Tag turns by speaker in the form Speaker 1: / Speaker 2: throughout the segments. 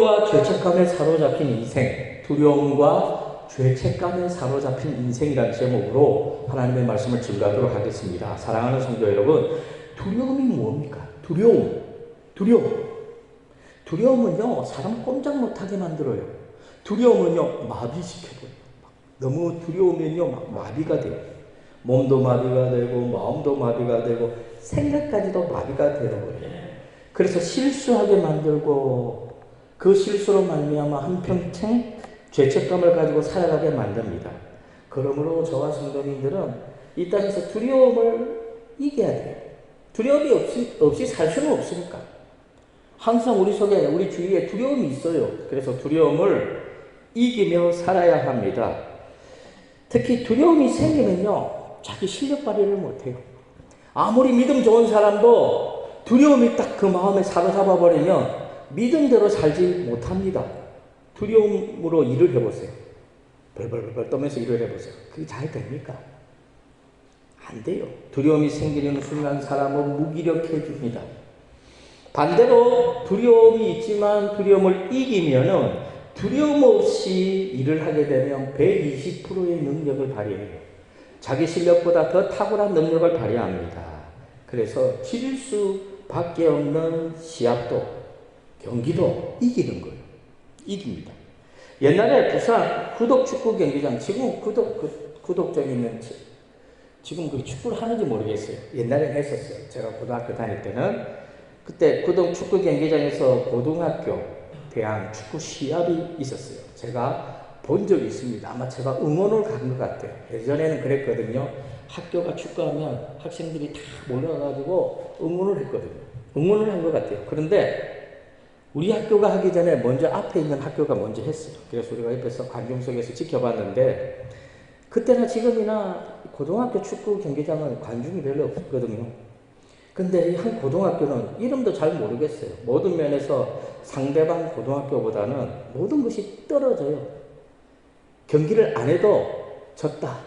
Speaker 1: 두려움과 죄책감에 사로잡힌 인생, 두려움과 죄책감에 사로잡힌 인생이라는 제목으로 하나님의 말씀을 증거하도록 하겠습니다. 사랑하는 성도 여러분, 두려움이 뭡니까? 두려움은요, 사람 꼼짝 못하게 만들어요. 두려움은요, 마비시켜버려요. 너무 두려우면요, 막 마비가 돼요. 몸도 마비가 되고, 마음도 마비가 되고, 생각까지도 마비가 되어버려요. 그래서 실수하게 만들고, 그 실수로 말미암아 한평생 죄책감을 가지고 살아가게 만듭니다. 그러므로 저와 성도님들은 이 땅에서 두려움을 이겨야 돼요. 두려움이 없이 살 수는 없으니까. 항상 우리 속에, 우리 주위에 두려움이 있어요. 그래서 두려움을 이기며 살아야 합니다. 특히 두려움이 생기면요, 자기 실력 발휘를 못해요. 아무리 믿음 좋은 사람도 두려움이 딱 그 마음에 사로잡아 버리면 믿음대로 살지 못합니다. 두려움으로 일을 해보세요. 벌벌벌 떠면서 일을 해보세요. 그게 잘 됩니까? 안 돼요. 두려움이 생기는 순간 사람은 무기력해집니다. 반대로 두려움이 있지만 두려움을 이기면은 두려움 없이 일을 하게 되면 120%의 능력을 발휘해요. 자기 실력보다 더 탁월한 능력을 발휘합니다. 그래서 질 수밖에 없는 시합도, 경기도 이기는 거예요. 이깁니다. 옛날에 부산 구덕축구 경기장, 지금 구덕장에 있는, 지금 그 축구를 하는지 모르겠어요. 옛날엔 했었어요. 제가 고등학교 다닐 때는. 그때 구덕축구 경기장에서 고등학교, 대학 축구 시합이 있었어요. 제가 본 적이 있습니다. 아마 제가 응원을 간 것 같아요. 예전에는 그랬거든요. 학교가 축구하면 학생들이 다 몰려가지고 응원을 했거든요. 응원을 한 것 같아요. 그런데 우리 학교가 하기 전에 먼저 앞에 있는 학교가 먼저 했어요. 그래서 우리가 옆에서 관중석에서 지켜봤는데, 그때나 지금이나 고등학교 축구 경기장은 관중이 별로 없거든요. 근데 이 한 고등학교는 이름도 잘 모르겠어요. 모든 면에서 상대방 고등학교보다는 모든 것이 떨어져요. 경기를 안 해도 졌다.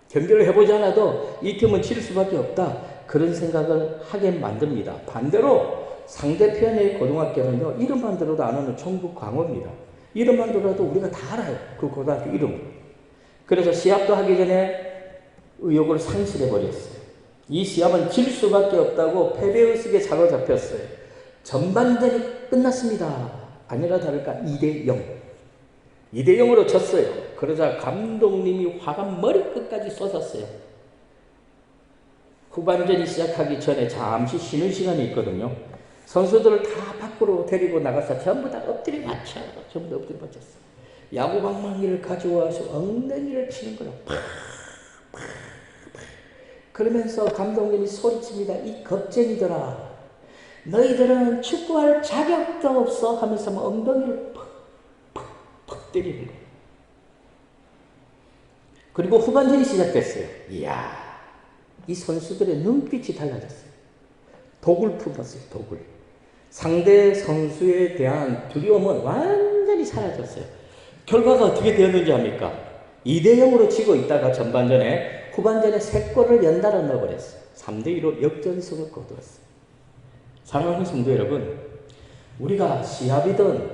Speaker 1: 경기를 해보지 않아도 이 팀은 질 수밖에 없다. 그런 생각을 하게 만듭니다. 반대로 상대편의 고등학교는요, 이름만 들어도 아는 충북 광어입니다. 이름만 들어도 우리가 다 알아요. 그 고등학교 이름. 그래서 시합도 하기 전에 의욕을 상실해버렸어요. 이 시합은 질 수밖에 없다고 패배의식에 사로잡혔어요. 전반전이 끝났습니다. 아니라 다를까 2대0. 2대0으로 졌어요. 그러자 감독님이 화가 머리끝까지 쏟았어요. 후반전이 시작하기 전에 잠시 쉬는 시간이 있거든요. 선수들을 다 밖으로 데리고 나가서 전부 다 엎드려 맞춰. 전부 다 엎드려 맞췄어. 야구방망이를 가져와서 엉덩이를 치는 거예요. 그러면서 감독님이 소리칩니다. 이 겁쟁이들아, 너희들은 축구할 자격도 없어 하면서 엉덩이를 퍽 때리는 거예요. 그리고 후반전이 시작됐어요. 이야, 이 선수들의 눈빛이 달라졌어요. 독을 품었어요. 독을. 상대 선수에 대한 두려움은 완전히 사라졌어요. 결과가 어떻게 되었는지 압니까? 2대0으로 치고 있다가 후반전에 3골을 연달아 넣어버렸어요. 3대2로 역전승을 거두었어요. 사랑하는 성도 여러분, 우리가 시합이든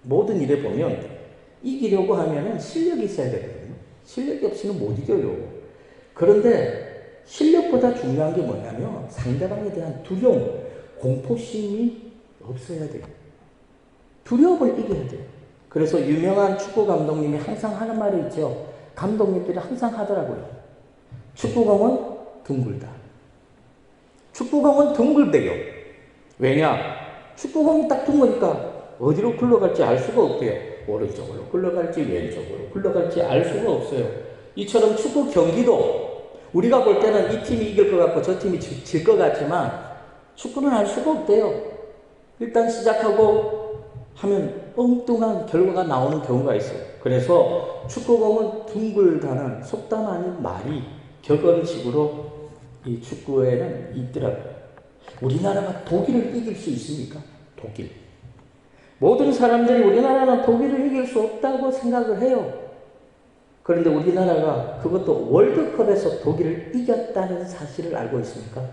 Speaker 1: 모든 일에 보면 이기려고 하면 실력이 있어야 되거든요. 실력이 없이는 못 이겨요. 그런데 실력보다 중요한 게 뭐냐면 상대방에 대한 두려움, 공포심이 없어야 돼요. 두려움을 이겨야 돼요. 그래서 유명한 축구 감독님이 항상 하는 말이 있죠. 감독님들이 항상 하더라고요. 축구공은 둥글다. 축구공은 둥글대요. 왜냐? 축구공이 딱 둥그니까 어디로 굴러갈지 알 수가 없대요. 오른쪽으로 굴러갈지 왼쪽으로 굴러갈지 알 수가 없어요. 이처럼 축구 경기도 우리가 볼 때는 이 팀이 이길 것 같고 저 팀이 질 것 같지만 축구는 알 수가 없대요. 일단 시작하고 하면 엉뚱한 결과가 나오는 경우가 있어요. 그래서 축구공은 둥글다는 속담 아닌 말이 격언식으로 이 축구에는 있더라고요. 우리나라가 독일을 이길 수 있습니까? 독일. 모든 사람들이 우리나라는 독일을 이길 수 없다고 생각을 해요. 그런데 우리나라가 그것도 월드컵에서 독일을 이겼다는 사실을 알고 있습니까?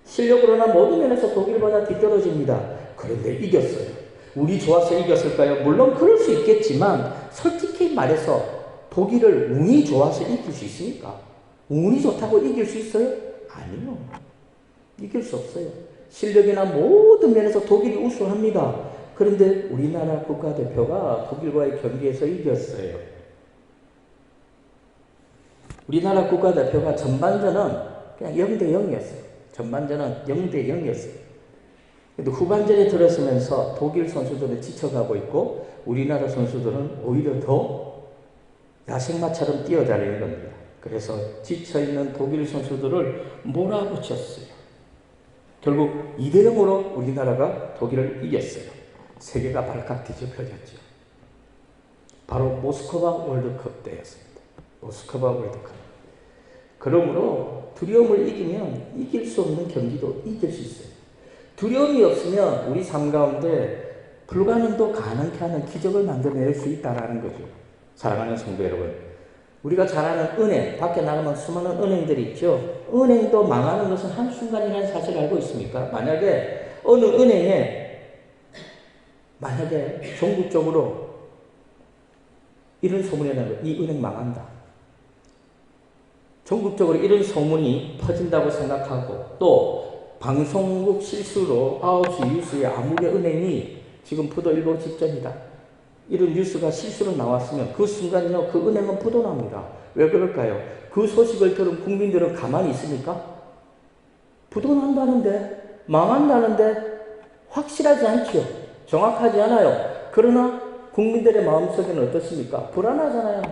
Speaker 1: 실력으로나 모든 면에서 독일보다 뒤떨어집니다. 그런데 이겼어요. 운이 좋아서 이겼을까요? 물론 그럴 수 있겠지만 솔직히 말해서 독일을 운이 좋아서 이길 수 있습니까? 운이 좋다고 이길 수 있어요? 아니요. 이길 수 없어요. 실력이나 모든 면에서 독일이 우수합니다. 그런데 우리나라 국가대표가 독일과의 경기에서 이겼어요. 우리나라 국가대표가 전반전은 그냥 0대 0이었어요. 전반전은 0대 0이었어요. 근데 후반전에 들어서면서 독일 선수들은 지쳐가고 있고 우리나라 선수들은 오히려 더 야생마처럼 뛰어다니는 겁니다. 그래서 지쳐있는 독일 선수들을 몰아붙였어요. 결국 2대 0으로 우리나라가 독일을 이겼어요. 세계가 발칵 뒤집혀졌죠. 바로 모스크바 월드컵 때였습니다. 모스크바 월드컵. 그러므로 두려움을 이기면 이길 수 없는 경기도 이길 수 있어요. 두려움이 없으면 우리 삶 가운데 불가능도 가능케 하는 기적을 만들어낼 수 있다는 거죠. 사랑하는 성도 여러분, 우리가 잘 아는 은행, 밖에 나가면 수많은 은행들이 있죠. 은행도 망하는 것은 한순간이라는 사실을 알고 있습니까? 만약에 어느 은행에 전국적으로 이런 소문이 나요. 이 은행 망한다. 전국적으로 이런 소문이 퍼진다고 생각하고 또 방송국 실수로 9시 뉴스에 아무개은행이 지금 부도일보 직전이다. 이런 뉴스가 실수로 나왔으면 그 순간요 그 은행은 부도납니다. 왜 그럴까요? 그 소식을 들은 국민들은 가만히 있습니까? 부도난다는데 망한다는데 확실하지 않지요. 정확하지 않아요. 그러나 국민들의 마음속에는 어떻습니까? 불안하잖아요.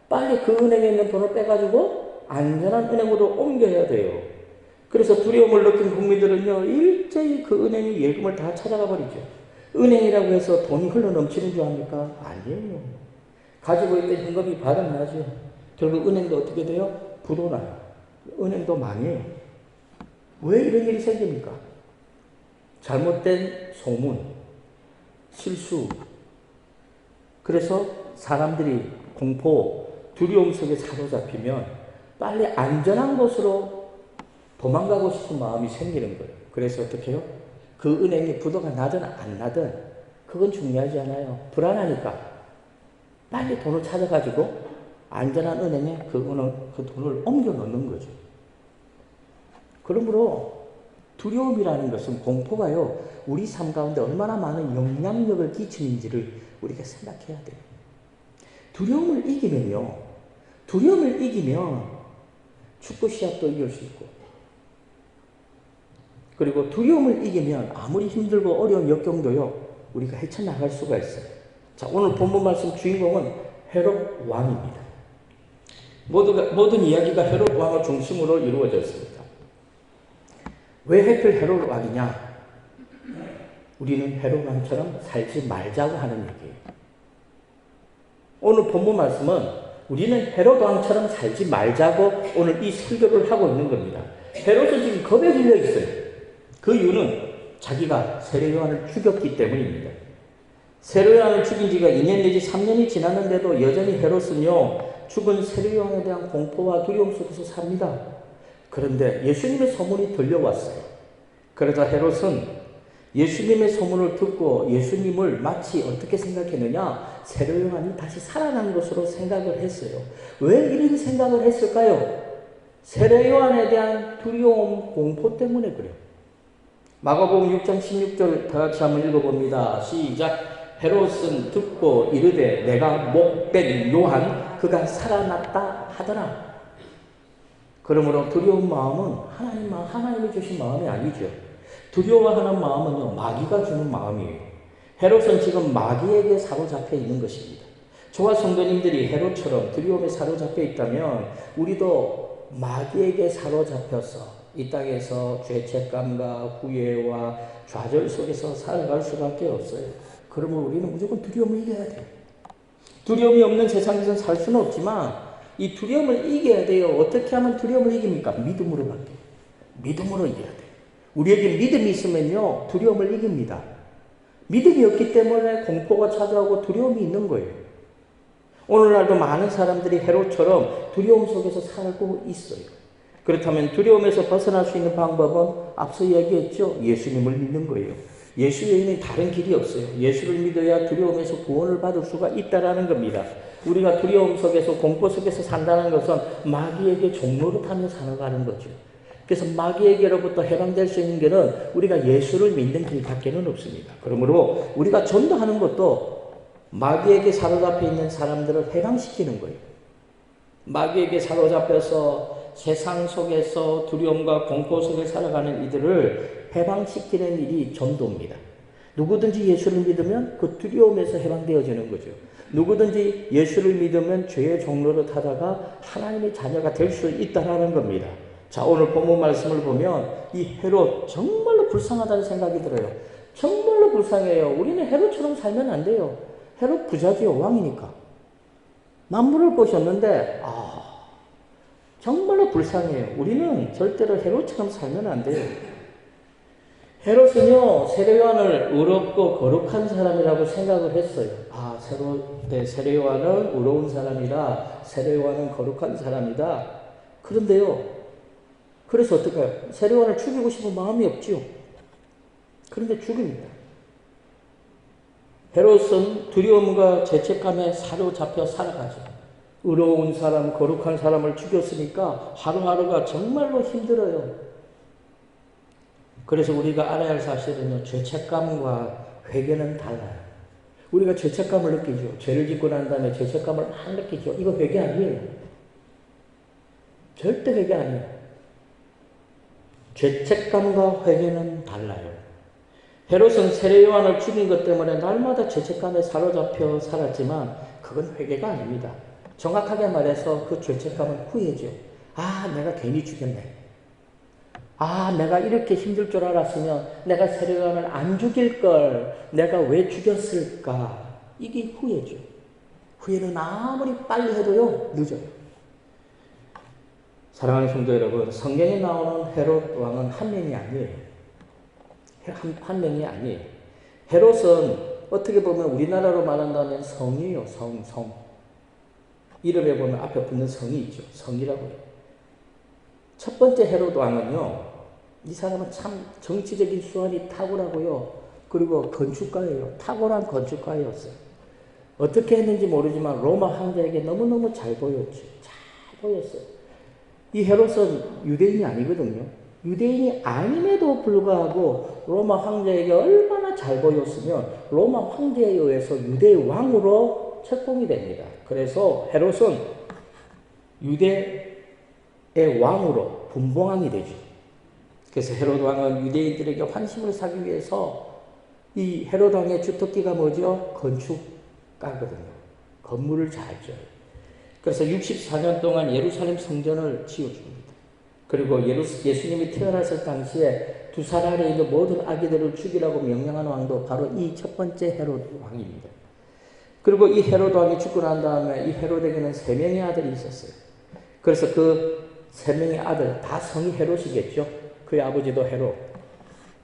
Speaker 1: 빨리 그 은행에 있는 돈을 빼가지고 안전한 은행으로 옮겨야 돼요. 그래서 두려움을 느낀 국민들은요 일제히 그 은행의 예금을 다 찾아가 버리죠. 은행이라고 해서 돈이 흘러 넘치는 줄 압니까? 아니에요. 가지고 있던 현금이 바닥나죠. 결국 은행도 어떻게 돼요? 부도나요. 은행도 망해요. 왜 이런 일이 생깁니까? 잘못된 소문, 실수. 그래서 사람들이 공포, 두려움 속에 사로잡히면 빨리 안전한 곳으로 도망가고 싶은 마음이 생기는 거예요. 그래서 어떻게 해요? 그 은행이 부도가 나든 안 나든 그건 중요하지 않아요. 불안하니까 빨리 돈을 찾아가지고 안전한 은행에 그 돈을 옮겨 놓는 거죠. 그러므로 두려움이라는 것은 공포가요 우리 삶 가운데 얼마나 많은 영향력을 끼치는지를 우리가 생각해야 돼요. 두려움을 이기면 축구 시합도 이길 수 있고, 그리고 두려움을 이기면 아무리 힘들고 어려운 역경도요 우리가 헤쳐나갈 수가 있어요. 자, 오늘 본문 말씀 주인공은 헤롯 왕입니다. 모든 이야기가 헤롯 왕을 중심으로 이루어졌습니다. 왜 하필 헤롯 왕이냐? 우리는 헤롯 왕처럼 살지 말자고 하는 얘기예요. 오늘 본문 말씀은 우리는 헤롯 왕처럼 살지 말자고 오늘 이 설교를 하고 있는 겁니다. 헤롯은 지금 겁에 질려 있어요. 그 이유는 자기가 세례 요한을 죽였기 때문입니다. 세례 요한을 죽인 지가 2년 내지 3년이 지났는데도 여전히 헤롯은요 죽은 세례 요한에 대한 공포와 두려움 속에서 삽니다. 그런데 예수님의 소문이 들려왔어요. 그러자 헤롯은 예수님의 소문을 듣고 예수님을 마치 어떻게 생각했느냐? 세례 요한이 다시 살아난 것으로 생각을 했어요. 왜 이런 생각을 했을까요? 세례 요한에 대한 두려움, 공포 때문에 그래요. 마가복음 6장 16절 다 같이 한번 읽어봅니다. 시작. 헤롯은 듣고 이르되 내가 목된 요한 그가 살아났다 하더라. 그러므로 두려운 마음은 하나님이 주신 마음이 아니죠. 두려워하는 마음은요 마귀가 주는 마음이에요. 헤롯은 지금 마귀에게 사로잡혀 있는 것입니다. 저와 성도님들이 헤롯처럼 두려움에 사로잡혀 있다면 우리도 마귀에게 사로잡혀서 이 땅에서 죄책감과 후회와 좌절 속에서 살아갈 수밖에 없어요. 그러면 우리는 무조건 두려움을 이겨야 돼요. 두려움이 없는 세상에서 살 수는 없지만 이 두려움을 이겨야 돼요. 어떻게 하면 두려움을 이깁니까? 믿음으로밖에. 믿음으로 이겨야 돼요. 우리에게 믿음이 있으면요 두려움을 이깁니다. 믿음이 없기 때문에 공포가 찾아오고 두려움이 있는 거예요. 오늘날도 많은 사람들이 헤롯처럼 두려움 속에서 살고 있어요. 그렇다면 두려움에서 벗어날 수 있는 방법은 앞서 이야기했죠. 예수님을 믿는 거예요. 예수 외에는 다른 길이 없어요. 예수를 믿어야 두려움에서 구원을 받을 수가 있다라는 겁니다. 우리가 두려움 속에서 공포 속에서 산다는 것은 마귀에게 종로를 타며 살아가는 거죠. 그래서 마귀에게로부터 해방될 수 있는 길은 우리가 예수를 믿는 길밖에는 없습니다. 그러므로 우리가 전도하는 것도 마귀에게 사로잡혀 있는 사람들을 해방시키는 거예요. 마귀에게 사로잡혀서 세상 속에서 두려움과 공포 속에 살아가는 이들을 해방시키는 일이 전도입니다. 누구든지 예수를 믿으면 그 두려움에서 해방되어지는 거죠. 누구든지 예수를 믿으면 죄의 종로를 타다가 하나님의 자녀가 될 수 있다는 겁니다. 자, 오늘 본문 말씀을 보면 이 헤롯 정말로 불쌍하다는 생각이 들어요. 정말로 불쌍해요. 우리는 헤롯처럼 살면 안 돼요. 헤롯 부자지요, 왕이니까. 만물을 보셨는데 정말로 불쌍해요. 우리는 절대로 헤롯처럼 살면 안 돼요. 헤롯은요, 세례요한을 의롭고 거룩한 사람이라고 생각을 했어요. 세례요한은 의로운 사람이다. 세례요한은 거룩한 사람이다. 그런데요, 그래서 어떡해요? 세례요한을 죽이고 싶은 마음이 없지요. 그런데 죽입니다. 헤롯은 두려움과 죄책감에 사로잡혀 살아가죠. 의로운 사람, 거룩한 사람을 죽였으니까 하루하루가 정말로 힘들어요. 그래서 우리가 알아야 할 사실은요, 죄책감과 회개는 달라요. 우리가 죄책감을 느끼죠. 죄를 짓고 난 다음에 죄책감을 막 느끼죠. 이거 회개 아니에요. 절대 회개 아니에요. 죄책감과 회개는 달라요. 헤롯은 세례요한을 죽인 것 때문에 날마다 죄책감에 사로잡혀 살았지만 그건 회개가 아닙니다. 정확하게 말해서 그 죄책감은 후회죠. 내가 괜히 죽였네. 내가 이렇게 힘들 줄 알았으면 내가 세례요한을 안 죽일걸. 내가 왜 죽였을까. 이게 후회죠. 후회는 아무리 빨리 해도요, 늦어요. 사랑하는 성도 여러분, 성경에 나오는 헤롯 왕은 한 명이 아니에요. 한 명이 아니에요. 헤롯은 어떻게 보면 우리나라로 말한다면 성이에요. 성. 이름에 보면 앞에 붙는 성이 있죠. 성이라고 해요. 첫 번째 헤롯 왕은요, 이 사람은 참 정치적인 수완이 탁월하고요. 그리고 건축가예요. 탁월한 건축가였어요. 어떻게 했는지 모르지만 로마 황제에게 너무너무 잘 보였죠. 잘 보였어요. 이 헤롯은 유대인이 아니거든요. 유대인이 아님에도 불구하고 로마 황제에게 얼마나 잘 보였으면 로마 황제에 의해서 유대 왕으로 책봉이 됩니다. 그래서 헤롯은 유대의 왕으로 분봉왕이 되죠. 그래서 헤롯 왕은 유대인들에게 환심을 사기 위해서 이 헤롯 왕의 주특기가 뭐죠? 건축가거든요. 건물을 잘 져요. 그래서 64년 동안 예루살렘 성전을 지어줍니다. 그리고 예수님이 태어났을 당시에 두 살 아래에 있는 모든 아기들을 죽이라고 명령한 왕도 바로 이 첫 번째 헤롯 왕입니다. 그리고 이 헤롯 왕이 죽고 난 다음에 이 헤롯에게는 3명의 아들이 있었어요. 그래서 그 3명의 아들, 다 성이 헤롯이겠죠. 그의 아버지도 헤롯,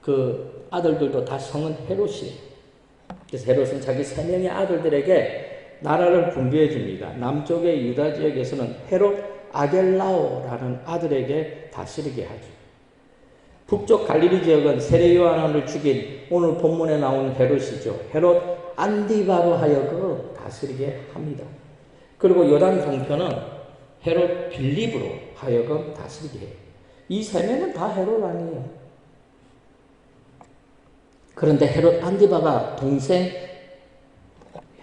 Speaker 1: 그 아들들도 다 성은 헤롯이에요. 그래서 헤롯은 자기 3명의 아들들에게 나라를 분배해 줍니다. 남쪽의 유다 지역에서는 헤롯 아겔라오라는 아들에게 다스리게 하죠. 북쪽 갈릴리 지역은 세례요한을 죽인 오늘 본문에 나온 헤롯이죠. 헤롯 안디바로 하여금 다스리게 합니다. 그리고 요단 동편은 헤롯 빌립으로 하여금 다스리게 해요. 이 3명은 다 헤롯 아니에요. 그런데 헤롯 안디바가 동생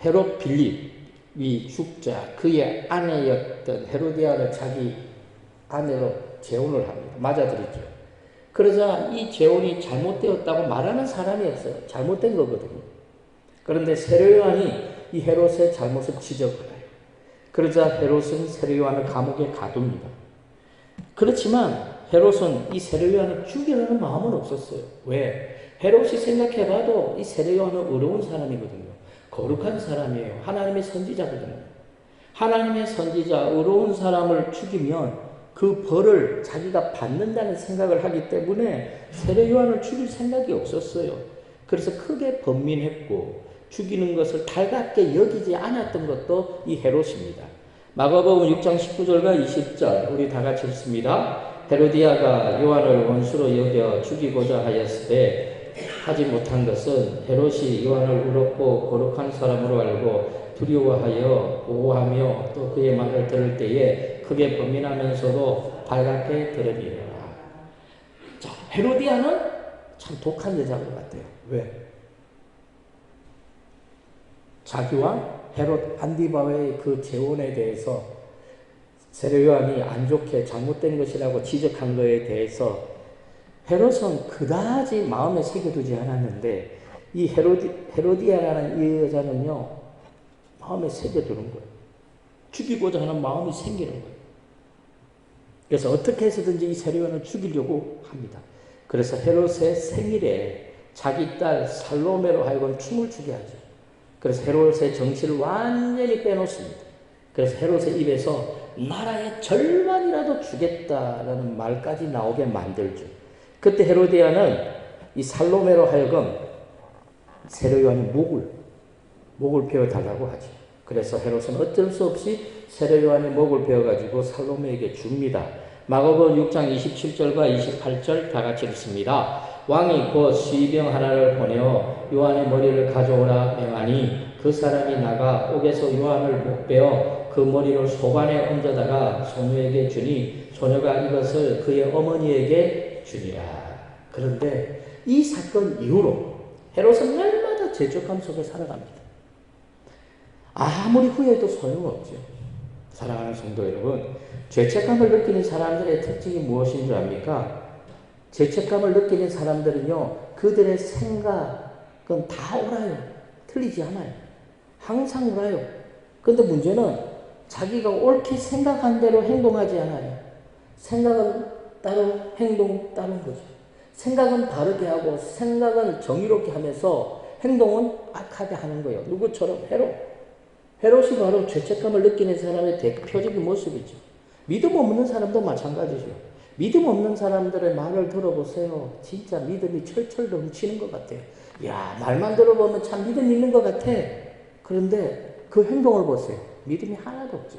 Speaker 1: 헤롯 빌립이 죽자 그의 아내였던 헤로디아를 자기 아내로 재혼을 합니다. 맞아들이죠. 그러자 이 재혼이 잘못되었다고 말하는 사람이 없어요. 잘못된 거거든요. 그런데 세례요한이 이 헤롯의 잘못을 지적을 해요. 그러자 헤롯은 세례요한을 감옥에 가둡니다. 그렇지만 헤롯은 이 세례요한을 죽이려는 마음은 없었어요. 왜? 헤롯이 생각해봐도 이 세례요한은 의로운 사람이거든요. 거룩한 사람이에요. 하나님의 선지자거든요. 하나님의 선지자, 의로운 사람을 죽이면 그 벌을 자기가 받는다는 생각을 하기 때문에 세례요한을 죽일 생각이 없었어요. 그래서 크게 번민했고 죽이는 것을 달갑게 여기지 않았던 것도 이 헤롯입니다. 마가복음 6장 19절과 20절 우리 다 같이 읽습니다. 헤로디아가 요한을 원수로 여겨 죽이고자 하였으되 하지 못한 것은 헤롯이 요한을 의롭고 거룩한 사람으로 알고 두려워하여 보호하며 또 그의 말을 들을 때에 크게 범인하면서도 발갛게 들음이라. 자, 헤로디아는 참 독한 여자인 것 같아요. 왜? 자기와 헤롯 안디바의 그 재혼에 대해서 세례요한이 안 좋게 잘못된 것이라고 지적한 것에 대해서 헤롯은 그다지 마음에 새겨두지 않았는데 이 헤로디아라는 이 여자는요 마음에 새겨두는 거예요. 죽이고자 하는 마음이 생기는 거예요. 그래서 어떻게 해서든지 이 세례요한을 죽이려고 합니다. 그래서 헤롯의 생일에 자기 딸 살로메로 하여금 춤을 추게 하죠. 그래서 헤롯의 정신을 완전히 빼놓습니다. 그래서 헤롯의 입에서 나라의 절반이라도 주겠다라는 말까지 나오게 만들죠. 그때 헤로디아는 이 살로메로 하여금 세례요한의 목을 베어달라고 하죠. 그래서 헤롯은 어쩔 수 없이 세례요한의 목을 베어가지고 살로메에게 줍니다. 마가복음 6장 27절과 28절 다 같이 읽습니다. 왕이 곧 수의병 하나를 보내어 요한의 머리를 가져오라 명하니 그 사람이 나가 옥에서 요한을 목 베어 그 머리를 소관에 얹어다가 소녀에게 주니 소녀가 이것을 그의 어머니에게 주니라. 그런데 이 사건 이후로 헤롯은 날마다 죄책감 속에 살아갑니다. 아무리 후회해도 소용없죠. 사랑하는 성도 여러분, 죄책감을 느끼는 사람들의 특징이 무엇인 줄 압니까? 죄책감을 느끼는 사람들은요, 그들의 생각은 다 옳아요. 틀리지 않아요. 항상 옳아요. 그런데 문제는 자기가 옳게 생각한 대로 행동하지 않아요. 생각은 따로, 행동 따른 거죠. 생각은 바르게 하고, 생각은 정의롭게 하면서 행동은 악하게 하는 거예요. 누구처럼? 헤롯이 바로 죄책감을 느끼는 사람의 대표적인 모습이죠. 믿음 없는 사람도 마찬가지죠. 믿음 없는 사람들의 말을 들어보세요. 진짜 믿음이 철철 넘치는 것 같아요. 야, 말만 들어보면 참 믿음 있는 것 같아. 그런데 그 행동을 보세요. 믿음이 하나도 없죠.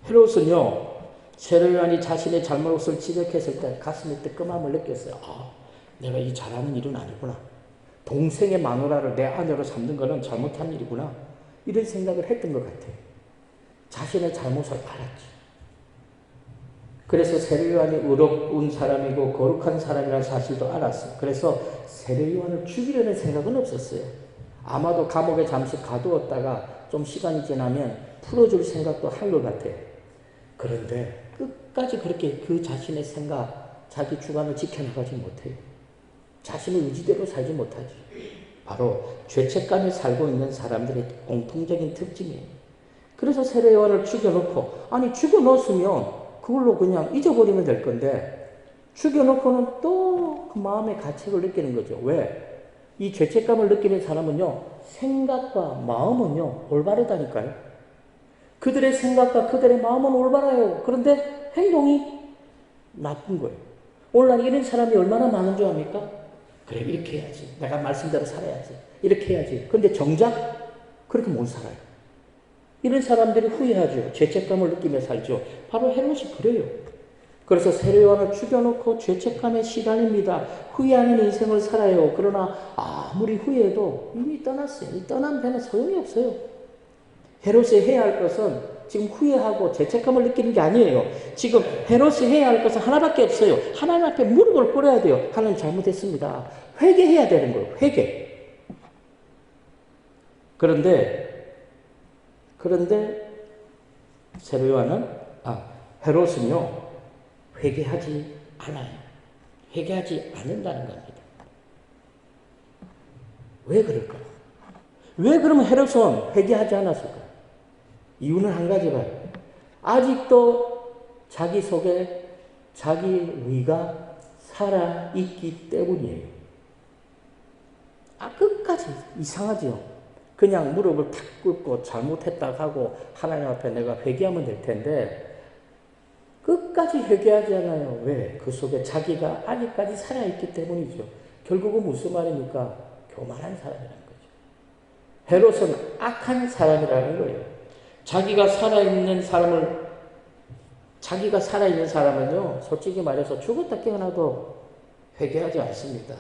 Speaker 1: 헤롯은요, 세례요한이 자신의 잘못을 지적했을 때 가슴에 뜨끔함을 느꼈어요. 아, 내가 이 잘하는 일은 아니구나. 동생의 마누라를 내 아내로 삼는 것은 잘못한 일이구나. 이런 생각을 했던 것 같아요. 자신의 잘못을 알았죠. 그래서 세례요한이 의로운 사람이고 거룩한 사람이라는 사실도 알았어요. 그래서 세례요한을 죽이려는 생각은 없었어요. 아마도 감옥에 잠시 가두었다가 좀 시간이 지나면 풀어줄 생각도 한 것 같아요. 그런데 끝까지 그렇게 그 자신의 생각, 자기 주관을 지켜나가지 못해요. 자신의 의지대로 살지 못하죠. 바로 죄책감에 살고 있는 사람들의 공통적인 특징이에요. 그래서 세례요한을 죽여놓고, 아니 죽여놓았으면 그걸로 그냥 잊어버리면 될 건데 죽여놓고는 또 그 마음의 가책을 느끼는 거죠. 왜? 이 죄책감을 느끼는 사람은요, 생각과 마음은요 올바르다니까요. 그들의 생각과 그들의 마음은 올바라요. 그런데 행동이 나쁜 거예요. 오늘날 이런 사람이 얼마나 많은 줄 압니까? 그래, 이렇게 해야지. 내가 말씀대로 살아야지. 이렇게 해야지. 그런데 정작 그렇게 못 살아요. 이런 사람들이 후회하죠. 죄책감을 느끼며 살죠. 바로 헤롯이 그래요. 그래서 세례요한을 죽여놓고 죄책감에 시달립니다. 후회하는 인생을 살아요. 그러나 아무리 후회해도 이미 떠났어요. 이 떠난 배는 소용이 없어요. 헤롯이 해야 할 것은 지금 후회하고 죄책감을 느끼는 게 아니에요. 지금 헤롯이 해야 할 것은 하나밖에 없어요. 하나님 앞에 무릎을 꿇어야 돼요. 하나님 잘못했습니다. 회개해야 되는 거예요. 회개. 그런데 헤롯은요 회개하지 않아요. 회개하지 않는다는 겁니다. 왜 그럴까? 왜 그러면 헤롯은 회개하지 않았을까? 이유는 한 가지 봐요. 아직도 자기 속에 자기 의가 살아있기 때문이에요. 끝까지 이상하죠. 그냥 무릎을 탁 꿇고 잘못했다고 하고 하나님 앞에 내가 회개하면 될 텐데 끝까지 회개하지 않아요. 왜? 그 속에 자기가 아직까지 살아있기 때문이죠. 결국은 무슨 말입니까? 교만한 사람이라는 거죠. 헤롯은 악한 사람이라는 거예요. 자기가 살아있는 사람은요, 솔직히 말해서 죽었다 깨어나도 회개하지 않습니다.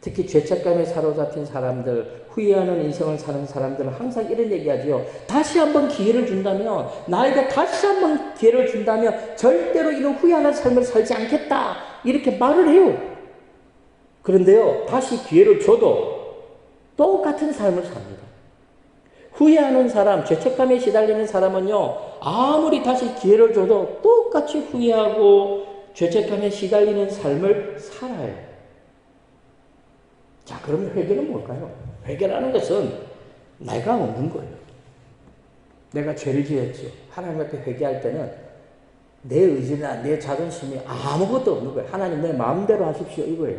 Speaker 1: 특히 죄책감에 사로잡힌 사람들, 후회하는 인생을 사는 사람들은 항상 이런 얘기하지요. 다시 한번 기회를 준다면, 나에게 다시 한번 기회를 준다면 절대로 이런 후회하는 삶을 살지 않겠다. 이렇게 말을 해요. 그런데요, 다시 기회를 줘도 똑같은 삶을 삽니다. 후회하는 사람, 죄책감에 시달리는 사람은요, 아무리 다시 기회를 줘도 똑같이 후회하고 죄책감에 시달리는 삶을 살아요. 자, 그러면 회개는 뭘까요? 회개라는 것은 내가 없는 거예요. 내가 죄를 지었죠. 하나님 앞에 회개할 때는 내 의지나 내 자존심이 아무것도 없는 거예요. 하나님 내 마음대로 하십시오 이거예요.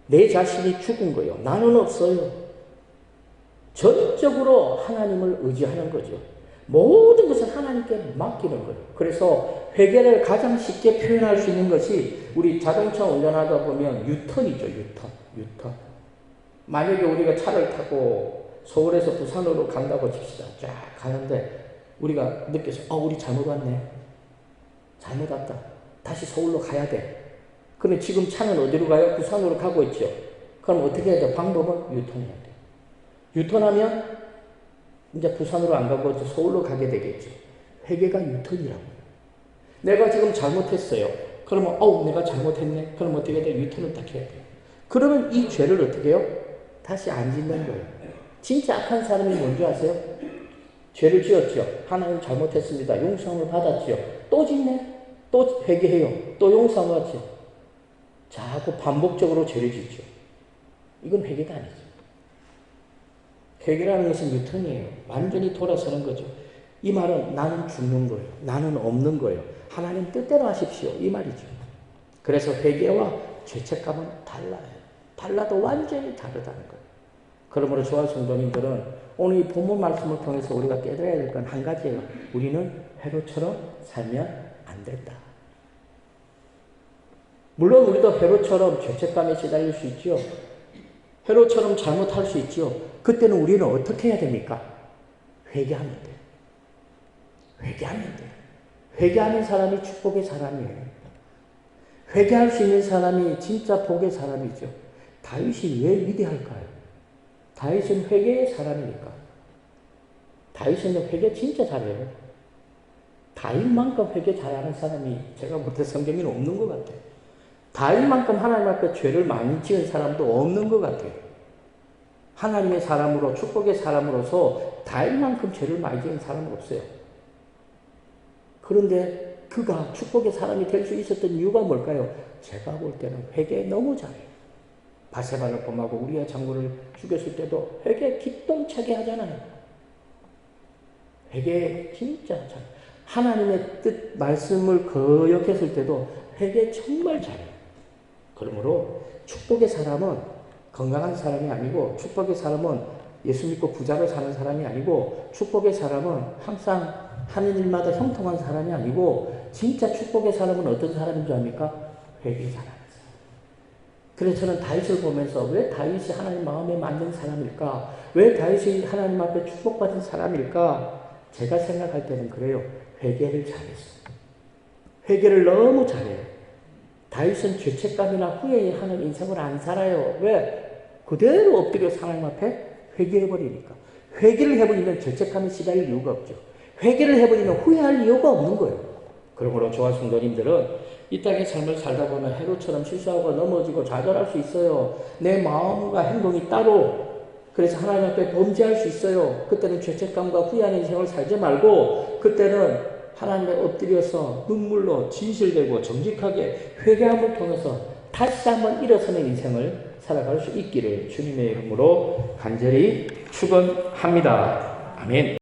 Speaker 1: 내 자신이 죽은 거예요. 나는 없어요. 전적으로 하나님을 의지하는 거죠. 모든 것은 하나님께 맡기는 거예요. 그래서 회개를 가장 쉽게 표현할 수 있는 것이 우리 자동차 운전하다 보면 유턴이죠. 유턴. 만약에 우리가 차를 타고 서울에서 부산으로 간다고 칩시다. 쫙 가는데 우리가 느껴서 우리 잘못 왔네. 잘못 왔다. 다시 서울로 가야 돼. 그럼 지금 차는 어디로 가요? 부산으로 가고 있죠. 그럼 어떻게 해야 돼? 방법은 유턴해야 돼. 유턴하면 이제 부산으로 안 가고 서울로 가게 되겠죠. 회개가 유턴이라고요. 내가 지금 잘못했어요. 그러면 내가 잘못했네. 그럼 어떻게 돼? 유턴을 딱 해야 돼요. 그러면 이 죄를 어떻게 해요? 다시 안 짓는 거예요. 진짜 악한 사람이 뭔지 아세요? 죄를 지었죠. 하나님 잘못했습니다. 용서함을 받았죠. 또 짓네. 또 회개해요. 또 용서함을 받죠. 자꾸 반복적으로 죄를 짓죠. 이건 회개가 아니죠. 회개라는 것은 유턴이에요. 완전히 돌아서는 거죠. 이 말은 나는 죽는 거예요. 나는 없는 거예요. 하나님 뜻대로 하십시오. 이 말이죠. 그래서 회개와 죄책감은 달라요. 달라도 완전히 다르다는 거예요. 그러므로 저와 성도님들은 오늘 이 본문 말씀을 통해서 우리가 깨달아야 될 건 한 가지예요. 우리는 회로처럼 살면 안 된다. 물론 우리도 회로처럼 죄책감에 시달릴 수 있죠. 회로처럼 잘못할 수 있죠. 그때는 우리는 어떻게 해야 됩니까? 회개하면 돼요. 회개하면 돼요. 회개하는 사람이 축복의 사람이에요. 회개할 수 있는 사람이 진짜 복의 사람이죠. 다윗이 왜 위대할까요? 다윗은 회개의 사람이니까. 다윗은 회개 진짜 잘해요. 다윗만큼 회개 잘하는 사람이 제가 볼 때 성경에는 없는 것 같아요. 다윗만큼 하나님 앞에 죄를 많이 지은 사람도 없는 것 같아요. 하나님의 사람으로 축복의 사람으로서 다윗만큼 죄를 많이 지은 사람은 없어요. 그런데 그가 축복의 사람이 될 수 있었던 이유가 뭘까요? 제가 볼 때는 회개에 너무 잘해요. 바세바를 범하고 우리아 장군을 죽였을 때도 회개 기똥차게 하잖아요. 회개 진짜 잘. 하나님의 뜻 말씀을 거역했을 때도 회개 정말 잘해요. 그러므로 축복의 사람은 건강한 사람이 아니고, 축복의 사람은 예수 믿고 부자로 사는 사람이 아니고, 축복의 사람은 항상 하는 일마다 형통한 사람이 아니고, 진짜 축복의 사람은 어떤 사람인 줄 압니까? 회개의 사람. 그래서 저는 다윗을 보면서 왜 다윗이 하나님 마음에 맞는 사람일까? 왜 다윗이 하나님 앞에 축복받은 사람일까? 제가 생각할 때는 그래요. 회개를 잘했어. 회개를 너무 잘해요. 다윗은 죄책감이나 후회하는 인생을 안 살아요. 왜? 그대로 엎드려서 하나님 앞에 회개해버리니까. 회개를 해버리면 죄책감에 시달릴 이유가 없죠. 회개를 해버리면 후회할 이유가 없는 거예요. 그러므로 저와 성도님들은 이 땅의 삶을 살다 보면 해로처럼 실수하고 넘어지고 좌절할 수 있어요. 내 마음과 행동이 따로. 그래서 하나님 앞에 범죄할 수 있어요. 그때는 죄책감과 후회하는 인생을 살지 말고, 그때는 하나님에 엎드려서 눈물로 진실되고 정직하게 회개함을 통해서 다시 한번 일어서는 인생을 살아갈 수 있기를 주님의 이름으로 간절히 축원합니다. 아멘.